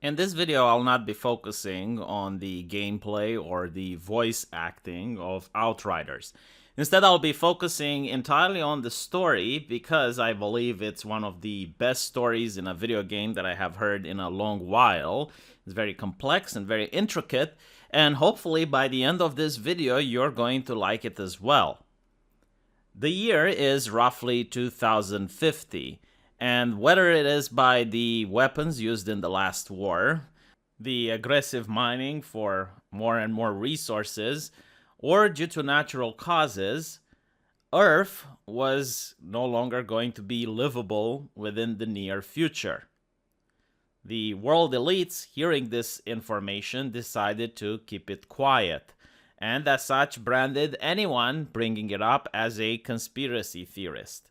In this video, I'll not be focusing on the gameplay or the voice acting of Outriders. Instead, I'll be focusing entirely on the story because I believe it's one of the best stories in a video game that I have heard in a long while. It's very complex and very intricate, and hopefully by the end of this video, you're going to like it as well. The year is roughly 2050, and whether it is by the weapons used in the last war, the aggressive mining for more and more resources, or due to natural causes, Earth was no longer going to be livable within the near future. The world elites, hearing this information, decided to keep it quiet, and as such branded anyone bringing it up as a conspiracy theorist.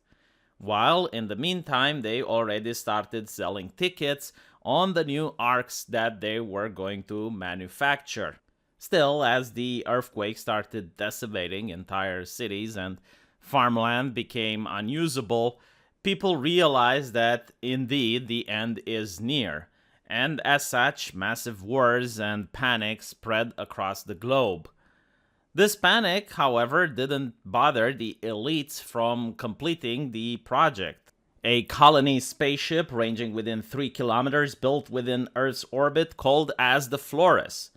While in the meantime, they already started selling tickets on the new arcs that they were going to manufacture. Still, as the earthquake started decimating entire cities and farmland became unusable, people realized that indeed the end is near, and as such, massive wars and panic spread across the globe. This panic, however, didn't bother the elites from completing the project. A colony spaceship ranging within 3 kilometers built within Earth's orbit called as the Flores.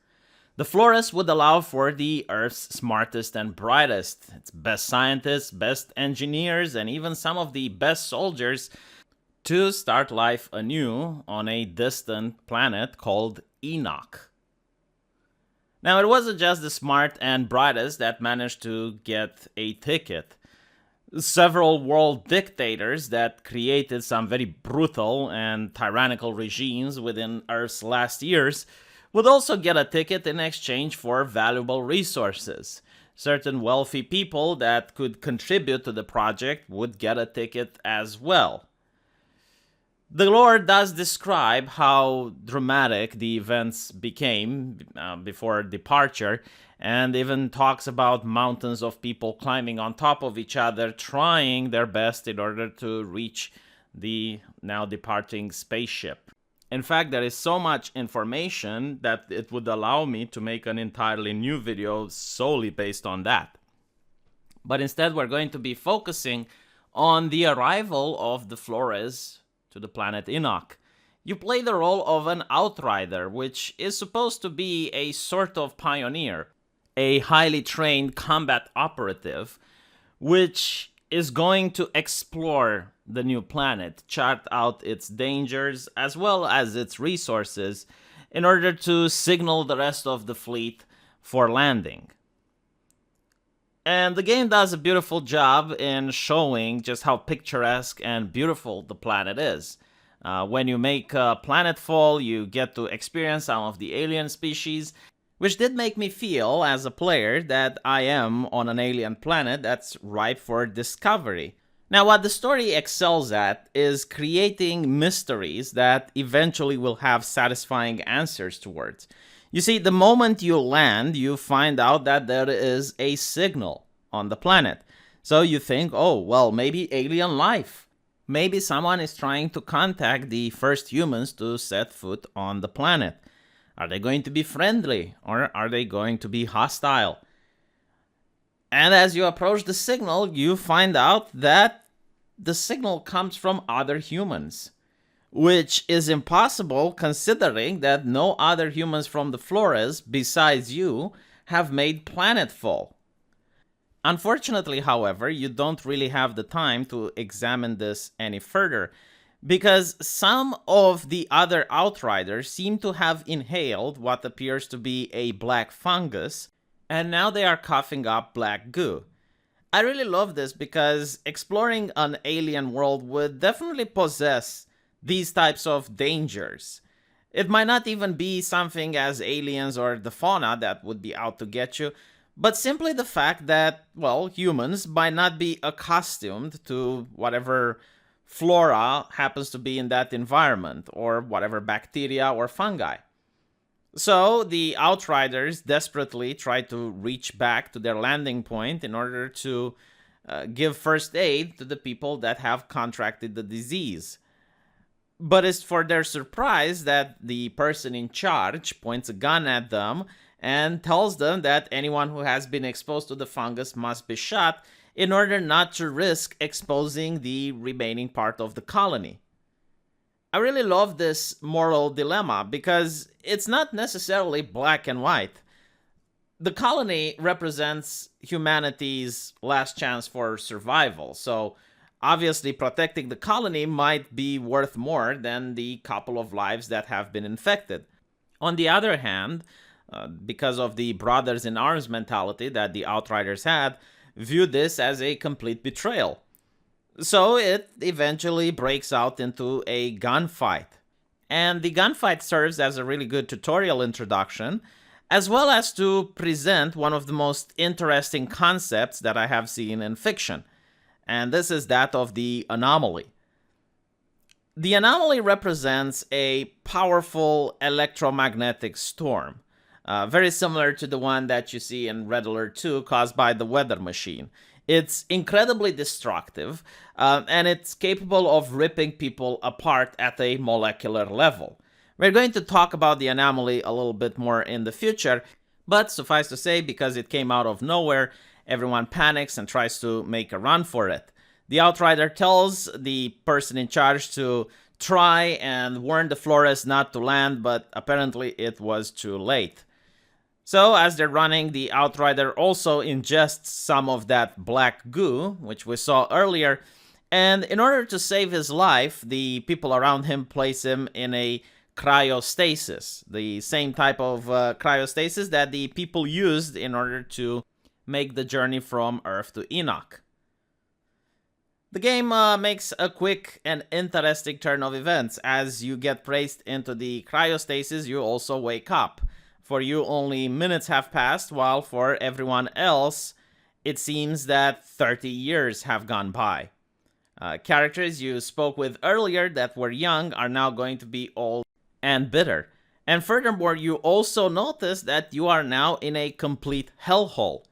The Flores would allow for the Earth's smartest and brightest, its best scientists, best engineers, and even some of the best soldiers to start life anew on a distant planet called Enoch. Now, it wasn't just the smart and brightest that managed to get a ticket. Several world dictators that created some very brutal and tyrannical regimes within Earth's last years would also get a ticket in exchange for valuable resources. Certain wealthy people that could contribute to the project would get a ticket as well. The lore does describe how dramatic the events became before departure, and even talks about mountains of people climbing on top of each other, trying their best in order to reach the now departing spaceship. In fact, there is so much information that it would allow me to make an entirely new video solely based on that. But instead, we're going to be focusing on the arrival of the Flores to the planet Enoch. You play the role of an outrider, which is supposed to be a sort of pioneer, a highly trained combat operative, which is going to explore the new planet, chart out its dangers as well as its resources in order to signal the rest of the fleet for landing. And the game does a beautiful job in showing just how picturesque and beautiful the planet is. When you make planetfall, you get to experience some of the alien species, which did make me feel, as a player, that I am on an alien planet that's ripe for discovery. Now, what the story excels at is creating mysteries that eventually will have satisfying answers towards. You see, the moment you land, you find out that there is a signal on the planet. So you think, oh, well, maybe alien life. Maybe someone is trying to contact the first humans to set foot on the planet. Are they going to be friendly or are they going to be hostile? And as you approach the signal, you find out that the signal comes from other humans, which is impossible considering that no other humans from the Flores besides you have made planetfall. Unfortunately, however, you don't really have the time to examine this any further, because some of the other Outriders seem to have inhaled what appears to be a black fungus, and now they are coughing up black goo. I really love this because exploring an alien world would definitely possess these types of dangers. It might not even be something as aliens or the fauna that would be out to get you, but simply the fact that, well, humans might not be accustomed to whatever flora happens to be in that environment, or whatever bacteria or fungi. So the Outriders desperately try to reach back to their landing point in order to give first aid to the people that have contracted the disease. But it's for their surprise that the person in charge points a gun at them and tells them that anyone who has been exposed to the fungus must be shot in order not to risk exposing the remaining part of the colony. I really love this moral dilemma because it's not necessarily black and white. The colony represents humanity's last chance for survival, so obviously protecting the colony might be worth more than the couple of lives that have been infected. On the other hand, because of the brothers in arms mentality that the Outriders had, viewed this as a complete betrayal. So it eventually breaks out into a gunfight. And the gunfight serves as a really good tutorial introduction, as well as to present one of the most interesting concepts that I have seen in fiction. And this is that of the anomaly. The anomaly represents a powerful electromagnetic storm, very similar to the one that you see in Red Alert 2 caused by the weather machine. It's incredibly destructive, and it's capable of ripping people apart at a molecular level. We're going to talk about the anomaly a little bit more in the future, but suffice to say, because it came out of nowhere, everyone panics and tries to make a run for it. The Outrider tells the person in charge to try and warn the Flores not to land, but apparently it was too late. So as they're running, the Outrider also ingests some of that black goo, which we saw earlier, and in order to save his life, the people around him place him in a cryostasis, the same type of cryostasis that the people used in order to make the journey from Earth to Enoch. The game makes a quick and interesting turn of events. As you get placed into the cryostasis, you also wake up. For you, only minutes have passed, while for everyone else, it seems that 30 years have gone by. Characters you spoke with earlier that were young are now going to be old and bitter. And furthermore, you also notice that you are now in a complete hellhole.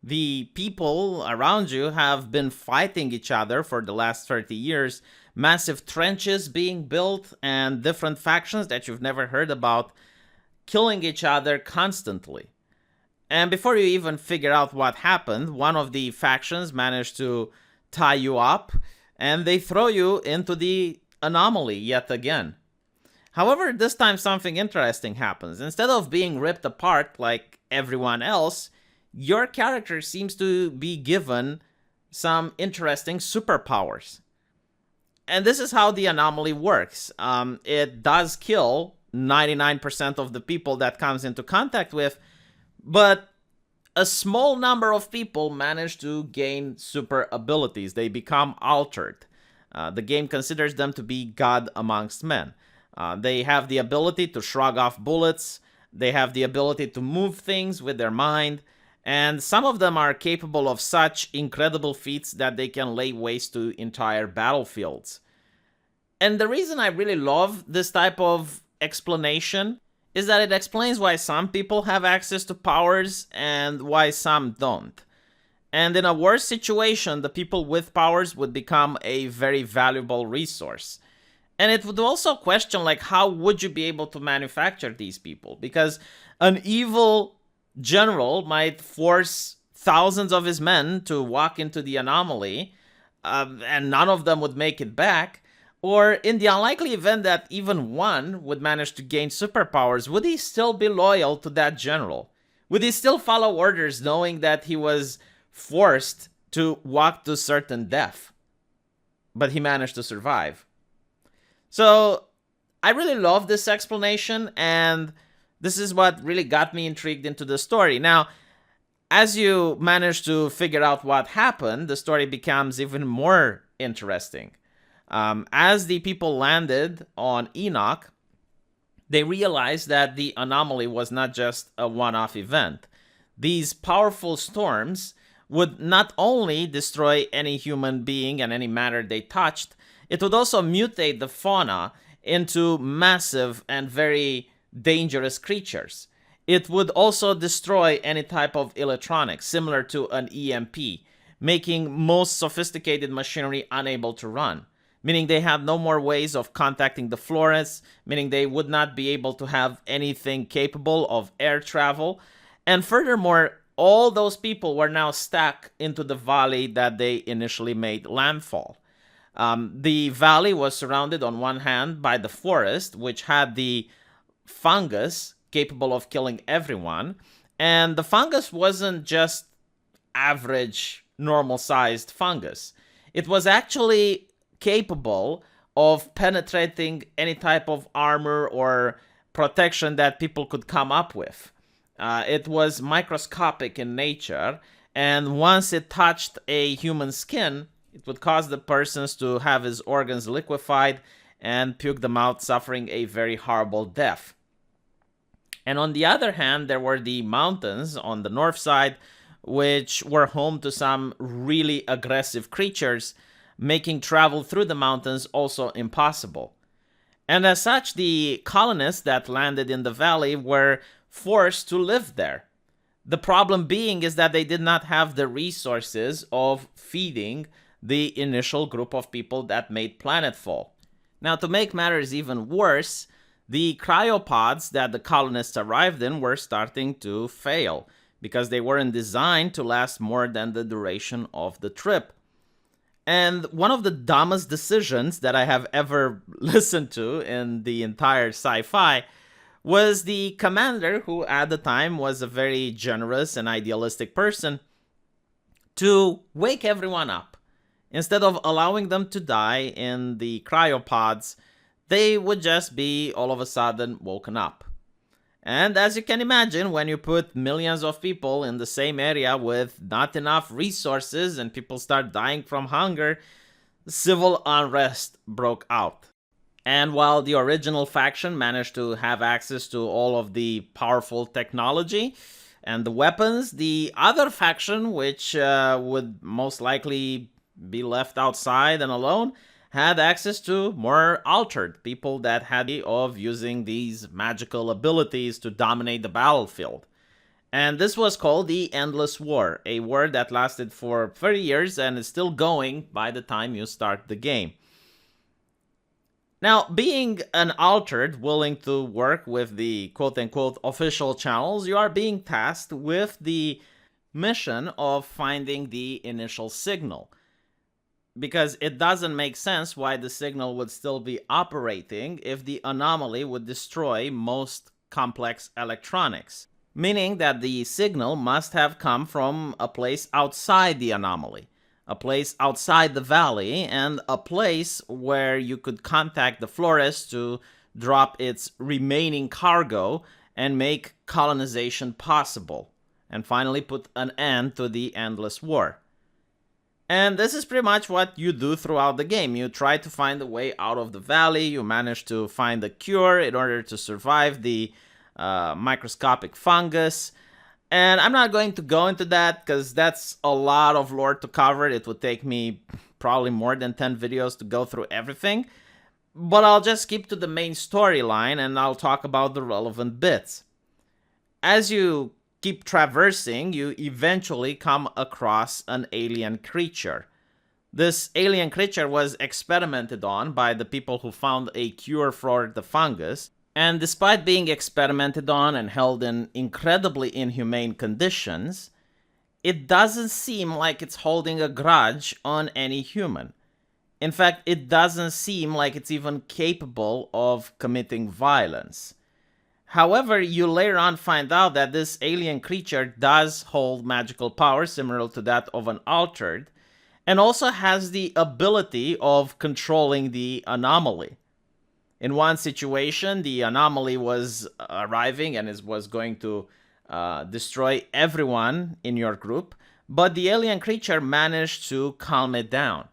The people around you have been fighting each other for the last 30 years, massive trenches being built, and different factions that you've never heard about killing each other constantly. And before you even figure out what happened, one of the factions managed to tie you up, and they throw you into the anomaly yet again. However, this time something interesting happens. Instead of being ripped apart like everyone else, your character seems to be given some interesting superpowers. And this is how the anomaly works. It does kill 99% of the people that comes into contact with, but a small number of people manage to gain super abilities. They become altered. The game considers them to be God amongst men. They have the ability to shrug off bullets. They have the ability to move things with their mind. And some of them are capable of such incredible feats that they can lay waste to entire battlefields. And the reason I really love this type of explanation is that it explains why some people have access to powers and why some don't. And in a worse situation, the people with powers would become a very valuable resource. And it would also question, like, how would you be able to manufacture these people? Because an evil general might force thousands of his men to walk into the anomaly, and none of them would make it back. Or in the unlikely event that even one would manage to gain superpowers, would he still be loyal to that general? Would he still follow orders knowing that he was forced to walk to certain death? But he managed to survive. So I really love this explanation, and this is what really got me intrigued into the story. Now, as you manage to figure out what happened, the story becomes even more interesting. As the people landed on Enoch, they realized that the anomaly was not just a one-off event. These powerful storms would not only destroy any human being and any matter they touched, it would also mutate the fauna into massive and very dangerous creatures. It would also destroy any type of electronics, similar to an EMP, making most sophisticated machinery unable to run. meaning they had no more ways of contacting the Flores, meaning they would not be able to have anything capable of air travel. And furthermore, all those people were now stuck into the valley that they initially made landfall. The valley was surrounded on one hand by the forest, which had the fungus capable of killing everyone. And the fungus wasn't just average, normal sized fungus, it was actually capable of penetrating any type of armor or protection that people could come up with. It was microscopic in nature, and once it touched a human skin, it would cause the persons to have his organs liquefied and puke them out, suffering a very horrible death. And on the other hand, there were the mountains on the north side, which were home to some really aggressive creatures, making travel through the mountains also impossible. And as such, the colonists that landed in the valley were forced to live there. The problem being is that they did not have the resources of feeding the initial group of people that made planetfall. Now, to make matters even worse, the cryopods that the colonists arrived in were starting to fail because they weren't designed to last more than the duration of the trip. And one of the dumbest decisions that I have ever listened to in the entire sci-fi was the commander, who at the time was a very generous and idealistic person, to wake everyone up. Instead of allowing them to die in the cryopods, they would just be all of a sudden woken up. And as you can imagine, when you put millions of people in the same area with not enough resources and people start dying from hunger, civil unrest broke out. And while the original faction managed to have access to all of the powerful technology and the weapons, the other faction, which would most likely be left outside and alone, had access to more altered people that had the of using these magical abilities to dominate the battlefield. And this was called the Endless War, a war that lasted for 30 years and is still going by the time you start the game. Now, being an altered willing to work with the quote-unquote official channels, you are being tasked with the mission of finding the initial signal, because it doesn't make sense why the signal would still be operating if the anomaly would destroy most complex electronics. Meaning that the signal must have come from a place outside the anomaly, a place outside the valley, and a place where you could contact the Flores to drop its remaining cargo and make colonization possible, and finally put an end to the endless war. And this is pretty much what you do throughout the game. You try to find a way out of the valley, you manage to find a cure in order to survive the microscopic fungus. And I'm not going to go into that because that's a lot of lore to cover. It would take me probably more than 10 videos to go through everything. But I'll just keep to the main storyline and I'll talk about the relevant bits. As you keep traversing, you eventually come across an alien creature. This alien creature was experimented on by the people who found a cure for the fungus, and despite being experimented on and held in incredibly inhumane conditions, it doesn't seem like it's holding a grudge on any human. In fact, it doesn't seem like it's even capable of committing violence. However, you later on find out that this alien creature does hold magical power similar to that of an altered, and also has the ability of controlling the anomaly. In one situation, the anomaly was arriving and was going to destroy everyone in your group, but the alien creature managed to calm it down.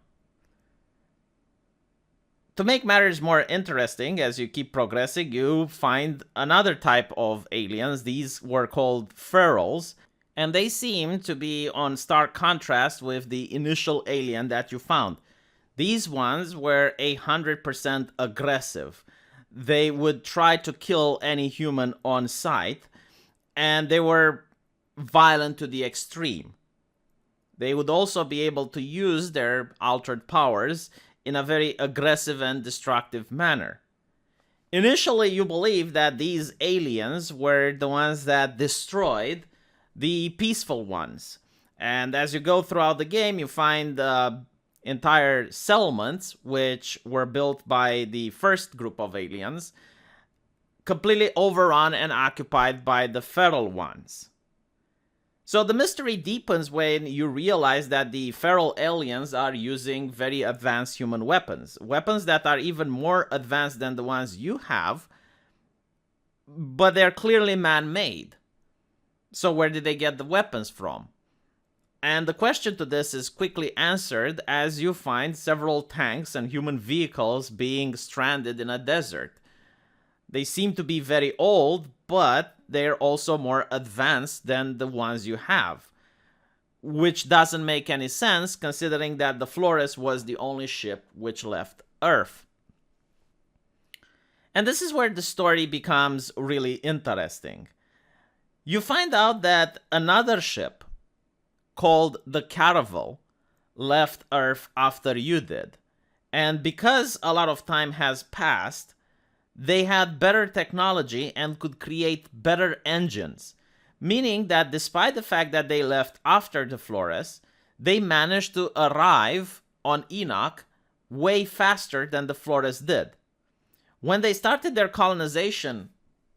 To make matters more interesting, as you keep progressing, you find another type of aliens. These were called ferals, and they seem to be on stark contrast with the initial alien that you found. These ones were 100% aggressive. They would try to kill any human on sight, and they were violent to the extreme. They would also be able to use their altered powers in a very aggressive and destructive manner. Initially, you believe that these aliens were the ones that destroyed the peaceful ones. And as you go throughout the game, you find entire settlements which were built by the first group of aliens, completely overrun and occupied by the feral ones. So the mystery deepens when you realize that the feral aliens are using very advanced human weapons. Weapons that are even more advanced than the ones you have, but they're clearly man-made. So where did they get the weapons from? And the question to this is quickly answered as you find several tanks and human vehicles being stranded in a desert. They seem to be very old, but they're also more advanced than the ones you have, which doesn't make any sense considering that the Flores was the only ship which left Earth. And this is where the story becomes really interesting. You find out that another ship called the Caravel left Earth after you did. And because a lot of time has passed, they had better technology and could create better engines, meaning that despite the fact that they left after the Flores, they managed to arrive on Enoch way faster than the Flores did. When they started their colonization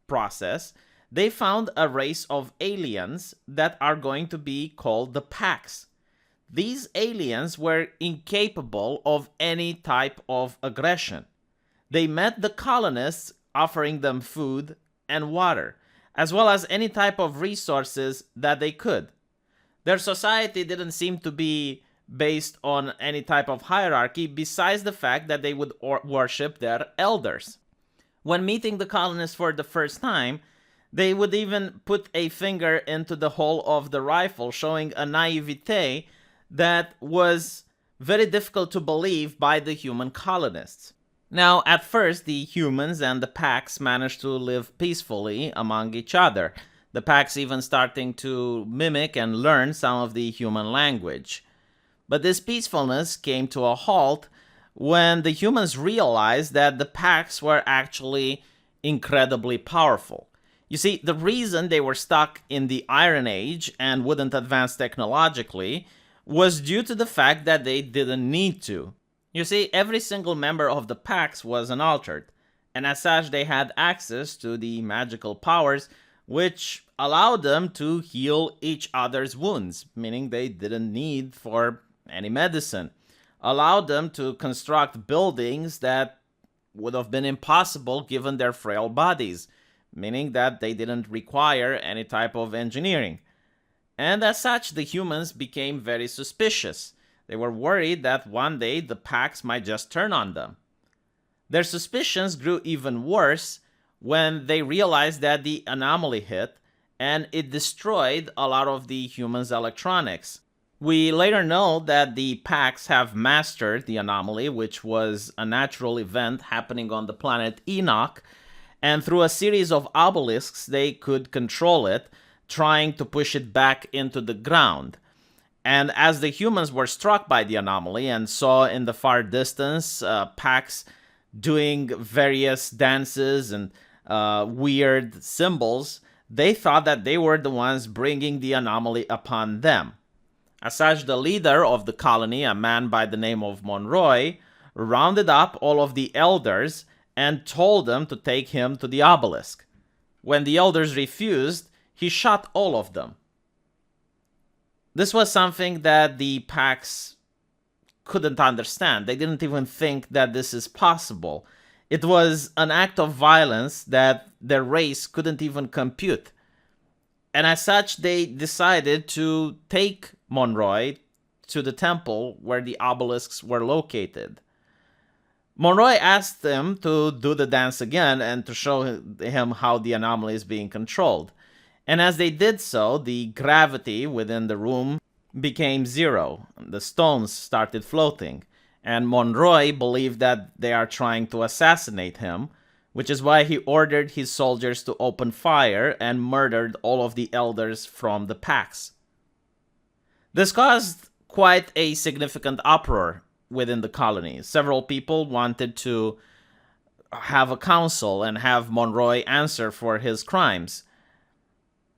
process, they found a race of aliens that are going to be called the Pax. These aliens were incapable of any type of aggression. They met the colonists, offering them food and water, as well as any type of resources that they could. Their society didn't seem to be based on any type of hierarchy besides the fact that they would worship their elders. When meeting the colonists for the first time, they would even put a finger into the hole of the rifle, showing a naivete that was very difficult to believe by the human colonists. Now, at first, the humans and the Pax managed to live peacefully among each other, the Pax even starting to mimic and learn some of the human language. But this peacefulness came to a halt when the humans realized that the Pax were actually incredibly powerful. You see, the reason they were stuck in the Iron Age and wouldn't advance technologically was due to the fact that they didn't need to. You see, every single member of the Pax was unaltered, and as such they had access to the magical powers which allowed them to heal each other's wounds, meaning they didn't need for any medicine, allowed them to construct buildings that would have been impossible given their frail bodies, meaning that they didn't require any type of engineering. And as such, the humans became very suspicious. They were worried that one day the Pax might just turn on them. Their suspicions grew even worse when they realized that the anomaly hit and it destroyed a lot of the humans' electronics. We later know that the Pax have mastered the anomaly, which was a natural event happening on the planet Enoch, and through a series of obelisks they could control it, trying to push it back into the ground. And as the humans were struck by the anomaly and saw in the far distance Pax doing various dances and weird symbols, they thought that they were the ones bringing the anomaly upon them. As such, the leader of the colony, a man by the name of Monroy, rounded up all of the elders and told them to take him to the obelisk. When the elders refused, he shot all of them. This was something that the Pax couldn't understand. They didn't even think that this is possible. It was an act of violence that their race couldn't even compute. And as such, they decided to take Monroy to the temple where the obelisks were located. Monroy asked them to do the dance again and to show him how the anomaly is being controlled. And as they did so, the gravity within the room became zero. The stones started floating. And Monroy believed that they are trying to assassinate him, which is why he ordered his soldiers to open fire and murdered all of the elders from the Pax. This caused quite a significant uproar within the colony. Several people wanted to have a council and have Monroy answer for his crimes.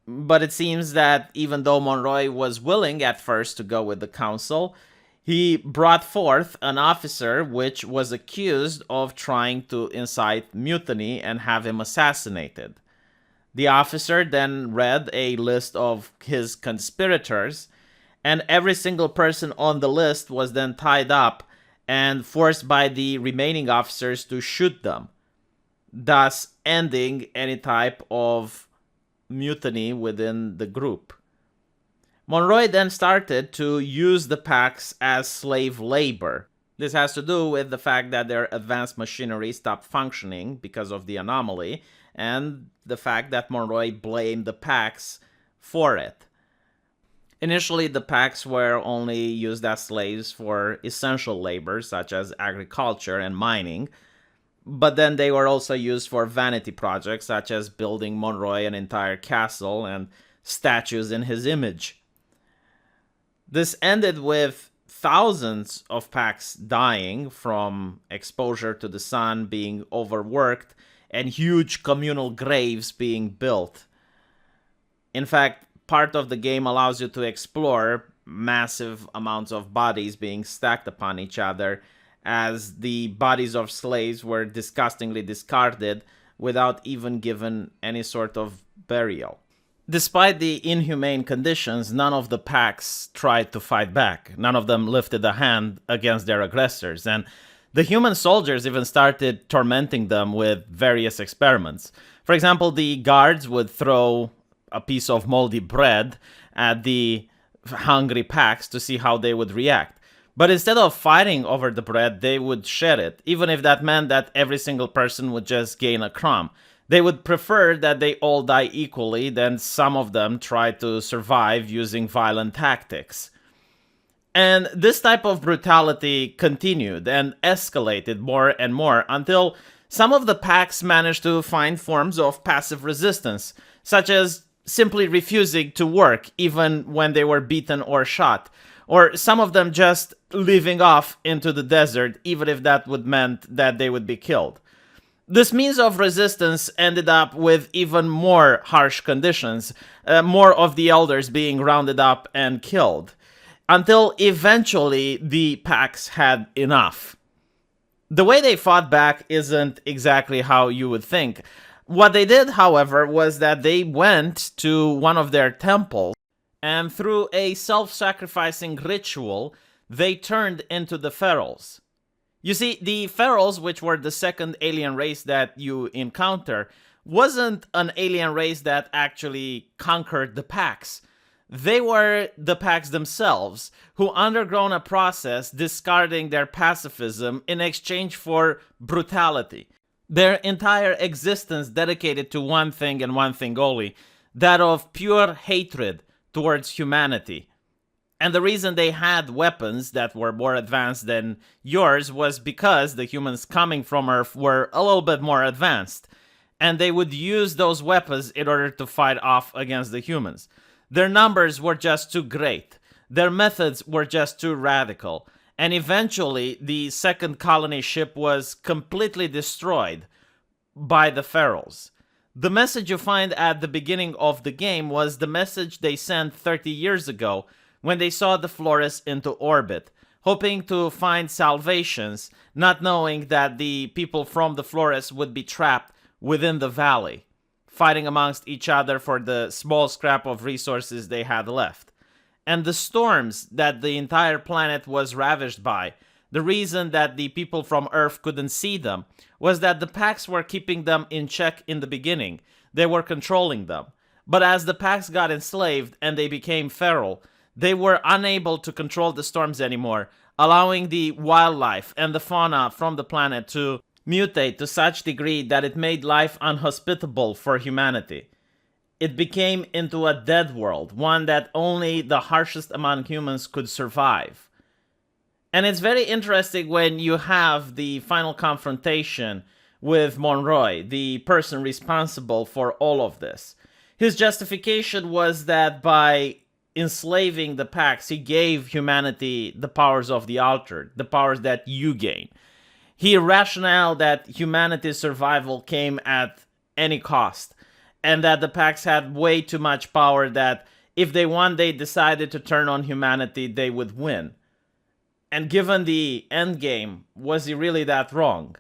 But it seems that even though Monroy was willing at first to go with the council, he brought forth an officer which was accused of trying to incite mutiny and have him assassinated. The officer then read a list of his conspirators, and every single person on the list was then tied up and forced by the remaining officers to shoot them, thus ending any type of mutiny within the group. Monroy then started to use the packs as slave labor. This has to do with the fact that their advanced machinery stopped functioning because of the anomaly, and the fact that Monroy blamed the packs for it. Initially, the packs were only used as slaves for essential labor, such as agriculture and mining, but then they were also used for vanity projects, such as building Monroy an entire castle and statues in his image. This ended with thousands of packs dying from exposure to the sun, being overworked, and huge communal graves being built. In fact, part of the game allows you to explore massive amounts of bodies being stacked upon each other, as the bodies of slaves were disgustingly discarded without even given any sort of burial. Despite the inhumane conditions, none of the packs tried to fight back. None of them lifted a hand against their aggressors, and the human soldiers even started tormenting them with various experiments. For example, the guards would throw a piece of moldy bread at the hungry packs to see how they would react. But instead of fighting over the bread, they would share it, even if that meant that every single person would just gain a crumb. They would prefer that they all die equally than some of them try to survive using violent tactics. And this type of brutality continued and escalated more and more until some of the packs managed to find forms of passive resistance, such as simply refusing to work even when they were beaten or shot, or some of them just leaving off into the desert even if that would meant that they would be killed. This means of resistance ended up with even more harsh conditions, more of the elders being rounded up and killed, until eventually the packs had enough. The way they fought back isn't exactly how you would think. What they did, however, was that they went to one of their temples, and through a self-sacrificing ritual, they turned into the ferals. You see, the ferals, which were the second alien race that you encounter, wasn't an alien race that actually conquered the packs. They were the packs themselves, who undergone a process discarding their pacifism in exchange for brutality. Their entire existence dedicated to one thing and one thing only, that of pure hatred towards humanity. And the reason they had weapons that were more advanced than yours was because the humans coming from Earth were a little bit more advanced, and they would use those weapons in order to fight off against the humans. Their numbers were just too great. Their methods were just too radical. And eventually, the second colony ship was completely destroyed by the ferals. The message you find at the beginning of the game was the message they sent 30 years ago when they saw the Flores into orbit, hoping to find salvations, not knowing that the people from the Flores would be trapped within the valley, fighting amongst each other for the small scrap of resources they had left. And the storms that the entire planet was ravaged by, the reason that the people from Earth couldn't see them, was that the packs were keeping them in check in the beginning. They were controlling them. But as the packs got enslaved and they became feral, they were unable to control the storms anymore, allowing the wildlife and the fauna from the planet to mutate to such degree that it made life unhospitable for humanity. It became into a dead world, one that only the harshest among humans could survive. And it's very interesting when you have the final confrontation with Monroy, the person responsible for all of this. His justification was that by enslaving the Pax, he gave humanity the powers of the Altered, the powers that you gain. He rationale that humanity's survival came at any cost, and that the Pax had way too much power that if they one day decided to turn on humanity, they would win. And given the endgame, was he really that wrong?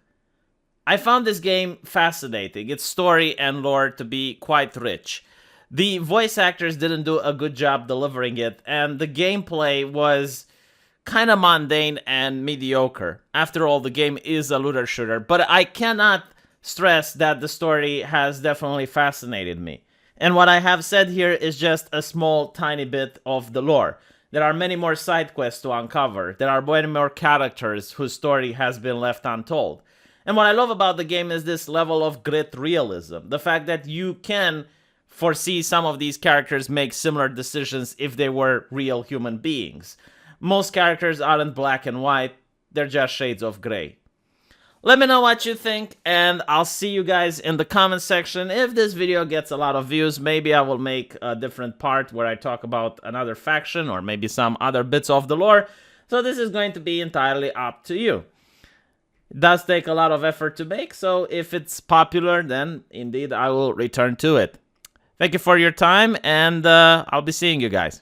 I found this game fascinating, its story and lore to be quite rich. The voice actors didn't do a good job delivering it, and the gameplay was kind of mundane and mediocre. After all, the game is a looter shooter, but I cannot stress that the story has definitely fascinated me. And what I have said here is just a small tiny bit of the lore. There are many more side quests to uncover. There are many more characters whose story has been left untold. And what I love about the game is this level of grit realism. The fact that you can foresee some of these characters make similar decisions if they were real human beings. Most characters aren't black and white, they're just shades of gray. Let me know what you think, and I'll see you guys in the comment section. If this video gets a lot of views, maybe I will make a different part where I talk about another faction or maybe some other bits of the lore. So this is going to be entirely up to you. It does take a lot of effort to make, so if it's popular, then indeed I will return to it. Thank you for your time, and I'll be seeing you guys.